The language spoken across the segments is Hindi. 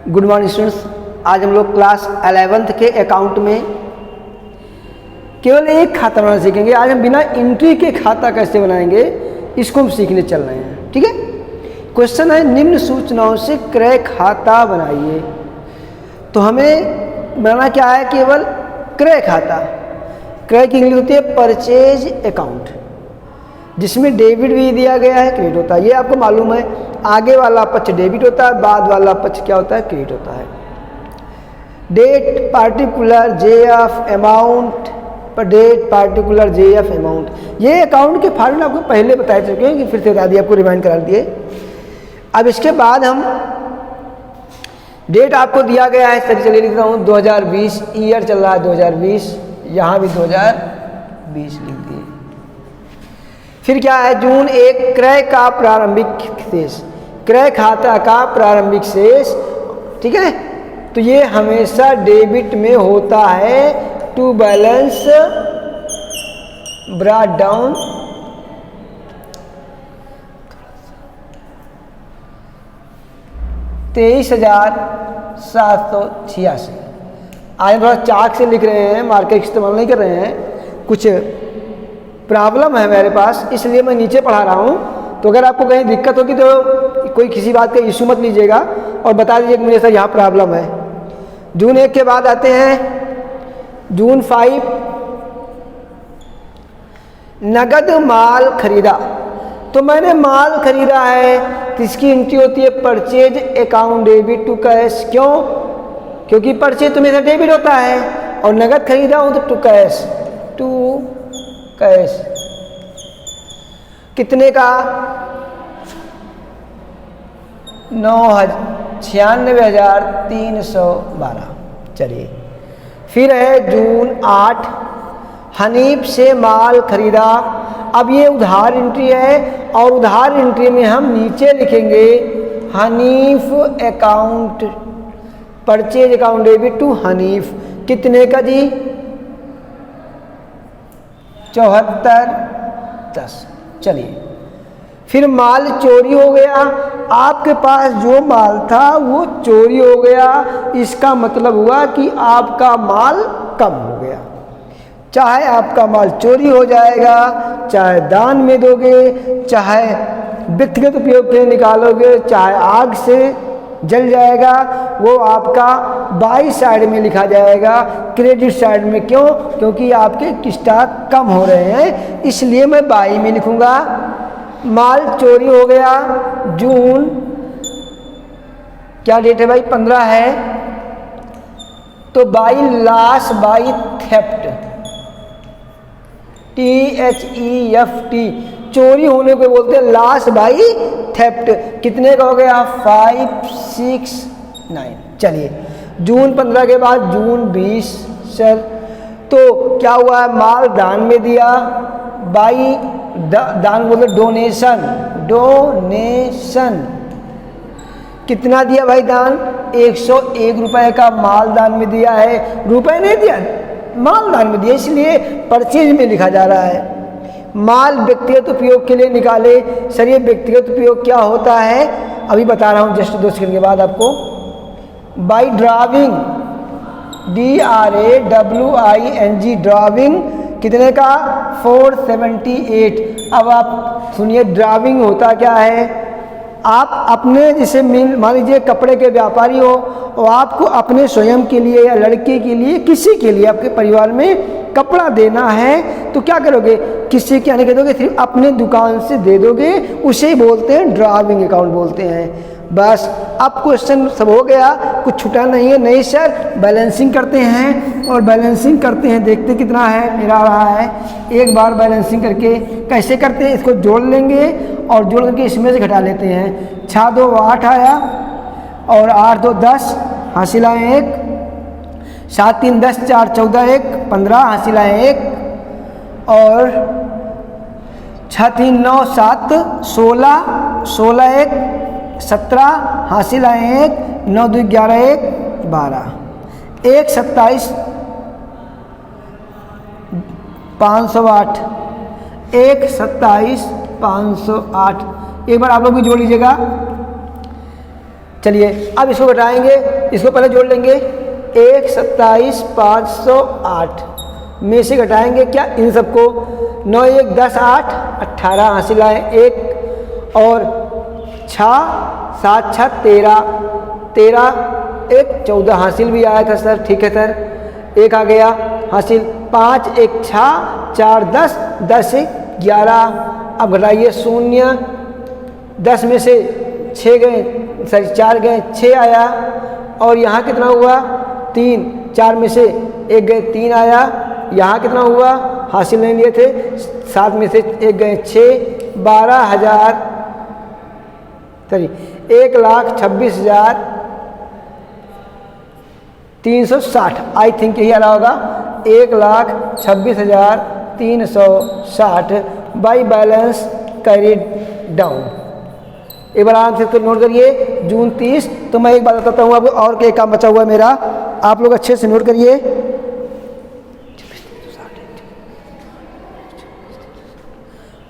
Good morning students. आज हम लोग क्लास 11th के अकाउंट में केवल एक खाता बनाना सीखेंगे। आज हम बिना एंट्री के खाता कैसे बनाएंगे इसको हम सीखने चल रहे हैं। ठीक है, क्वेश्चन है निम्न सूचनाओं से क्रय खाता बनाइए। तो हमें बनाना क्या है, केवल क्रय खाता। क्रय की इंग्लिश होती है परचेज अकाउंट, जिसमें डेबिट भी दिया गया है, क्रेडिट होता है। ये आपको मालूम है, आगे वाला पक्ष डेबिट होता है, बाद वाला पक्ष क्या होता है, क्रेडिट होता है। Date particular J of amount पर date particular J of amount, ये अकाउंट के फार्मूला आपको पहले बता चुके हैं कि फिर से बता दिए, आपको रिमाइंड करा दिए। अब इसके बाद हम डेट आपको दिया गया है, चलिए लिख रहा हूँ 2020, ईयर चल रहा है 2020, यहाँ भी 2020 लिख दिए। फिर क्या है, जून 1 क्रय का प्रारंभिक शेष, क्रय खाता का प्रारंभिक शेष। ठीक है, तो ये हमेशा डेबिट में होता है। To balance brought down 23,786। आज थोड़ा चाक से लिख रहे हैं, मार्कर इस्तेमाल नहीं कर रहे हैं, कुछ प्रॉब्लम है मेरे पास, इसलिए मैं नीचे पढ़ा रहा हूँ। तो अगर आपको कहीं दिक्कत होगी तो कोई किसी बात का इशू मत लीजिएगा और बता दीजिए कि मुझे सर यहाँ प्रॉब्लम है। जून 1 के बाद आते हैं जून 5, नगद माल खरीदा। तो मैंने माल खरीदा है तो इसकी एंट्री होती है purchase account debit to cash. क्यों? क्योंकि परचेज तो मेरा डेबिट होता है और नगद खरीदा हूँ तो टू कैश, टू कैश। कितने का? 96,312। चलिए, फिर है जून 8, हनीफ से माल खरीदा। अब ये उधार एंट्री है और उधार एंट्री में हम नीचे लिखेंगे Hanif account, purchase account debit to Hanif. कितने का जी? 74,10। चलिए, फिर माल चोरी हो गया। आपके पास जो माल था वो चोरी हो गया, इसका मतलब हुआ कि आपका माल कम हो गया। चाहे आपका माल चोरी हो जाएगा, चाहे दान में दोगे, चाहे व्यक्तिगत उपयोग के लिए निकालोगे, चाहे आग से जल जाएगा, वो आपका बाई साइड में लिखा जाएगा, क्रेडिट साइड में। क्यों? क्योंकि आपके स्टॉक कम हो रहे हैं, इसलिए मैं बाई में लिखूंगा। माल चोरी हो गया, जून क्या डेट है भाई, 15 है, तो by loss by theft, THEFT, चोरी होने को बोलते हैं लॉस बाई थेफ्ट। कितने का हो गया? 569। चलिए, जून 15 के बाद जून 20 सर, तो क्या हुआ है, माल दान में दिया, बाई दान बोलते डोनेशन, डोनेशन। कितना दिया भाई दान? 101 रुपए का माल दान में दिया है, रुपए नहीं दिया, माल दान में दिया, इसलिए परचेज में लिखा जा रहा है। माल व्यक्तिगत उपयोग के लिए निकाले। सर ये व्यक्तिगत उपयोग क्या होता है, अभी बता रहा हूँ जस्ट 2 सेकंड के बाद आपको। By drawing, DRAWING, drawing. कितने का? 478। अब आप सुनिए, ड्राविंग होता क्या है, आप अपने जैसे मान लीजिए कपड़े के व्यापारी हो और आपको अपने स्वयं के लिए या लड़के के लिए, किसी के लिए आपके परिवार में कपड़ा देना है, तो क्या करोगे, किसी के आने के दोगे, सिर्फ अपने दुकान से दे दोगे, उसे ही बोलते हैं ड्राविंग अकाउंट बोलते हैं। बस अब क्वेश्चन सब हो गया, कुछ छूटा नहीं है। नहीं सर, बैलेंसिंग करते हैं, और बैलेंसिंग करते हैं, देखते कितना है मेरा रहा है। एक बार बैलेंसिंग करके कैसे करते हैं, इसको जोड़ लेंगे और जोड़ करके इसमें से घटा लेते हैं। 6 2 8 आया और 8 2 10, हासिल आए 1, 7 3 10, 4 14 1 15, हासिल आए 1, और 6 3 9 7 16, 16 1 17, हासिल आए 1, 9 2 11 1 12, 1 27 508, 1 27 508। एक बार आप लोग भी जोड़ लीजिएगा। चलिए अब इसको घटाएंगे इसको पहले जोड़ लेंगे 1,27,508 में से घटाएंगे क्या इन सबको, 9 1 10 8 18 हासिल आए, एक और 6 7 6 13 13 1 14 हासिल भी आया था सर, ठीक है सर, एक आ गया हासिल, 5 1 6 4 10 10 1 11। अब घटाइए 0, 10 में से 6 गए, सॉरी 4 गए, 6 आया, और यहाँ कितना हुआ 3, 4 में से 1 गए 3 आया, यहाँ कितना हुआ हासिल नहीं लिए थे, 7 में से 1 गए 6, 12,000 सॉरी 1,26,360 आई थिंक यही आ रहा होगा, 1,26,360 बाई बैलेंस कैरिड डाउन। एक बार आराम से तो नोट करिए जून 30। तो मैं एक बात बताता हूँ आपको, और क्या काम बचा हुआ है मेरा, आप लोग अच्छे से नोट करिए।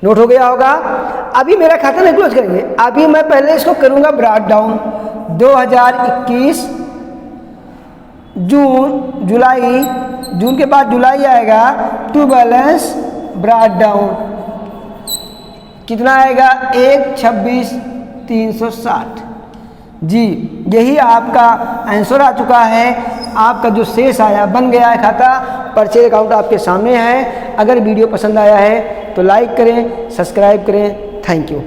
नोट हो गया होगा। अभी मेरा खाता नहीं क्लोज करेंगे, अभी मैं पहले इसको करूँगा ब्रॉड डाउन। 2021 जून, जुलाई, जून के बाद जुलाई आएगा, टू बैलेंस ब्रॉड डाउन कितना आएगा 1,26,360। जी यही आपका आंसर आ चुका है। आपका जो शेष आया बन गया है खाता, परचेज अकाउंट आपके सामने है। अगर वीडियो पसंद आया है तो लाइक करें, सब्सक्राइब करें। Thank you.